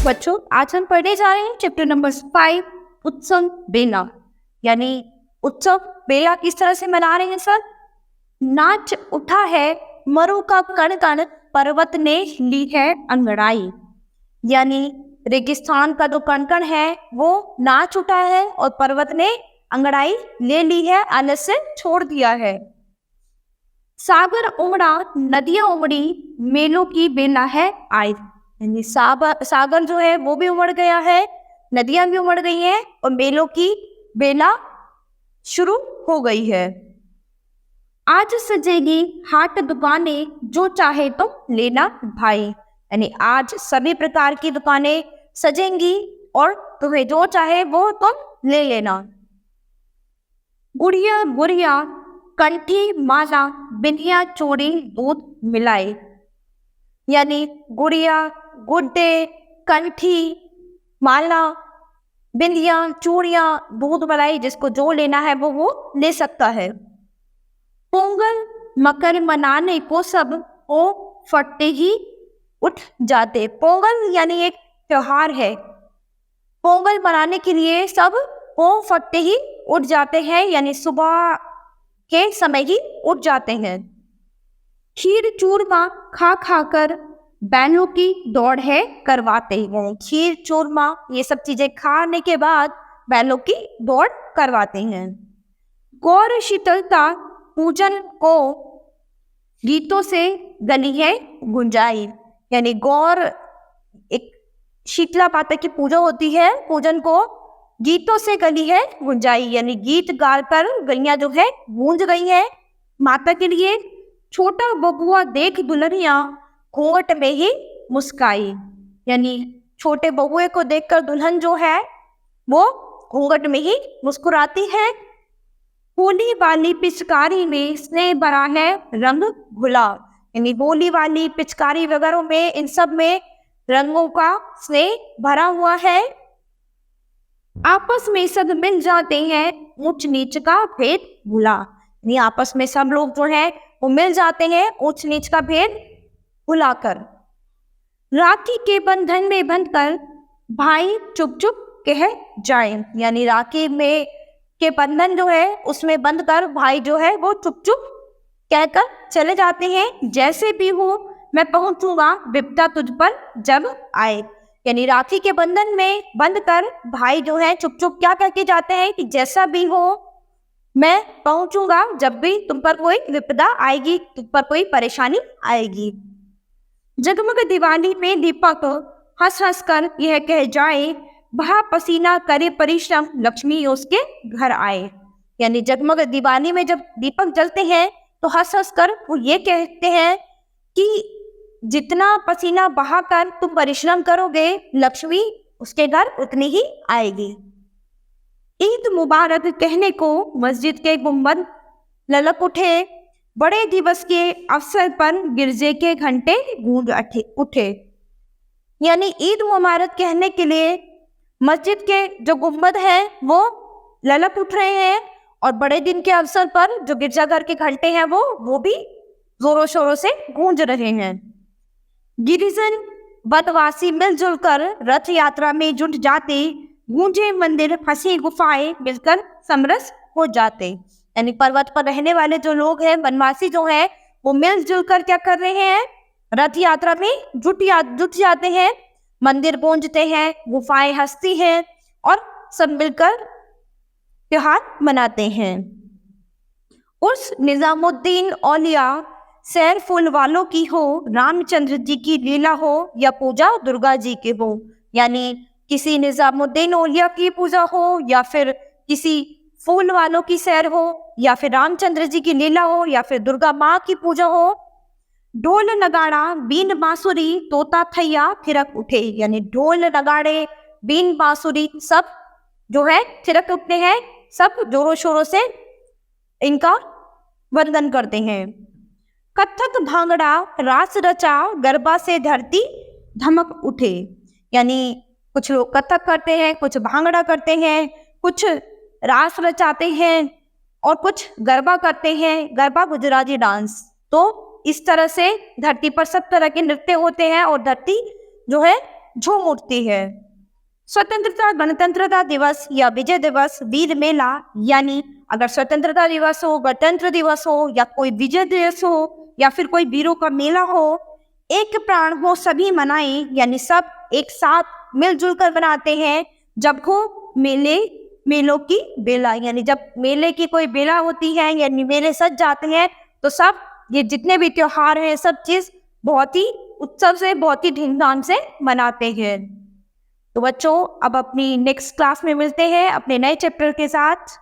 बच्चों, आज हम पढ़ने जा रहे हैं चैप्टर नंबर 5 उत्सव बेला। यानी उत्सव बेला किस तरह से मना रहे हैं सर? नाच उठा है मरु का कण कण, पर्वत ने ली है अंगड़ाई। यानी रेगिस्तान का जो कण कण है वो नाच उठा है और पर्वत ने अंगड़ाई ले ली है, आलस से छोड़ दिया है। सागर उमड़ा नदियां उमड़ी, मेलों की बेला है आई। यानी सागर जो है वो भी उमड़ गया है, नदियां भी उमड़ गई हैं और मेलों की बेला शुरू हो गई है। आज सजेगी हाट दुकानें, जो चाहे तुम लेना भाई। यानी आज सभी प्रकार की दुकानें सजेंगी और तुम्हें जो चाहे वो तुम ले लेना। गुड़िया गुड़िया कंठी माला, बिंदिया चूड़ी दूध मिलाए। यानी गुड़िया, गुड्डे, कंठी, माला, बिंदिया, चूड़ियां, दूध मलाई, जिसको जो लेना है वो ले सकता है। पोंगल मकर मनाने को सब ओ फटते ही उठ जाते। पोंगल यानी एक त्योहार है। पोंगल मनाने के लिए सब ओ फटते ही उठ जाते हैं, यानी सुबह के समय ही उठ जाते हैं। खीर चूरमा खा खा कर बैलों की दौड़ है करवाते हैं। खीर चूरमा ये सब चीजें खाने के बाद बैलों की दौड़ करवाते हैं। गौर शीतलता पूजन को गीतों से गली है गुंजाई। यानी गौर एक शीतला माता की पूजा होती है, पूजन को गीतों से गली है गुंजाई। यानी गीत गाकर गलियां जो है गूंज गई है माता के लिए। छोटा बबुआ देख दुल्हनिया घूंघट में ही मुस्काई। यानी छोटे बबुए को देखकर दुल्हन जो है वो घूंघट में ही मुस्कुराती है। होली वाली पिचकारी में स्नेह भरा है रंग घुला। यानी होली वाली पिचकारी वगैरह में, इन सब में रंगों का स्नेह भरा हुआ है। आपस में सब मिल जाते हैं, ऊंच नीच का भेद भुला। यानी आपस में सब लोग जो है वो मिल जाते हैं, ऊंच नीच का भेद भुलाकर। राखी के बंधन में बंधकर भाई चुप चुप कह जाए। यानी राखी में के बंधन जो है उसमें बंधकर भाई जो है वो चुप चुप कहकर चले जाते हैं। जैसे भी हो मैं पहुंचूंगा विपदा तुझ पर जब आए। यानी राखी के बंधन में बंधकर भाई जो है चुप चुप क्या कह के जाते हैं कि जैसा भी हो मैं पहुंचूंगा जब भी तुम पर कोई विपदा आएगी, तुम पर कोई परेशानी आएगी। जगमग दिवाली में दीपक हंस हंस कर यह कह जाए, बहा पसीना करे परिश्रम, लक्ष्मी उसके घर आए। यानी जगमग दिवाली में जब दीपक जलते हैं तो हंस हंस कर वो ये कहते हैं कि जितना पसीना बहाकर तुम परिश्रम करोगे, लक्ष्मी उसके घर उतनी ही आएगी। ईद मुबारक कहने को मस्जिद के गुंबद ललक उठे, बड़े दिवस के अवसर पर गिरजे के घंटे गूंज उठे। यानी ईद मुबारक कहने के लिए मस्जिद के जो गुंबद हैं वो ललक उठ रहे हैं और बड़े दिन के अवसर पर जो गिरजाघर के घंटे हैं वो भी जोरों शोरों से गूंज रहे हैं। गिरिजन वनवासी मिलजुल कर रथ यात्रा में जुट जाते, गूंजे मंदिर फंसी गुफाएं मिलकर समरस हो जाते। यानी पर्वत पर रहने वाले जो लोग हैं, वनवासी जो हैं, वो मिलजुल कर क्या कर रहे हैं? रथ यात्रा में जुट जाते हैं, मंदिर गूंजते हैं, गुफाएं हंसती हैं और सब मिलकर त्योहार मनाते हैं। उस निजामुद्दीन औलिया सैर फूल वालों की हो, रामचंद्र जी की लीला हो या पूजा दुर्गा जी की हो। यानी किसी निजामुद्दीन औलिया की पूजा हो या फिर किसी फूल वालों की सैर हो या फिर रामचंद्र जी की लीला हो या फिर दुर्गा माँ की पूजा हो। ढोल नगाड़ा बीन बांसुरी तोता थैया थिरक उठे। यानी ढोल नगाड़े बीन बांसुरी सब जो है थिरक उठते हैं, सब जोरों शोरों से इनका वंदन करते हैं। कथक भांगड़ा रास रचा, गरबा से धरती धमक उठे। यानी कुछ लोग कथक करते हैं, कुछ भांगड़ा करते हैं, कुछ रास रचाते हैं और कुछ गरबा करते हैं, गरबा गुजराती डांस। तो इस तरह से धरती पर सब तरह के नृत्य होते हैं और धरती जो है झूम उठती है। स्वतंत्रता गणतंत्रता दिवस या विजय दिवस, वीर मेला, यानी अगर स्वतंत्रता दिवस हो, गणतंत्र दिवस हो या कोई विजय दिवस हो या फिर कोई वीरों का मेला हो, एक प्राण हो सभी मनाएं, यानी सब एक साथ मिलजुल कर बनाते हैं। जब हो मेलों की बेला, यानी जब मेले की कोई बेला होती है यानी मेले सज जाते हैं तो सब ये जितने भी त्योहार हैं सब चीज बहुत ही उत्सव से, बहुत ही धूमधाम से मनाते हैं। तो बच्चों अब अपनी नेक्स्ट क्लास में मिलते हैं अपने नए चैप्टर के साथ।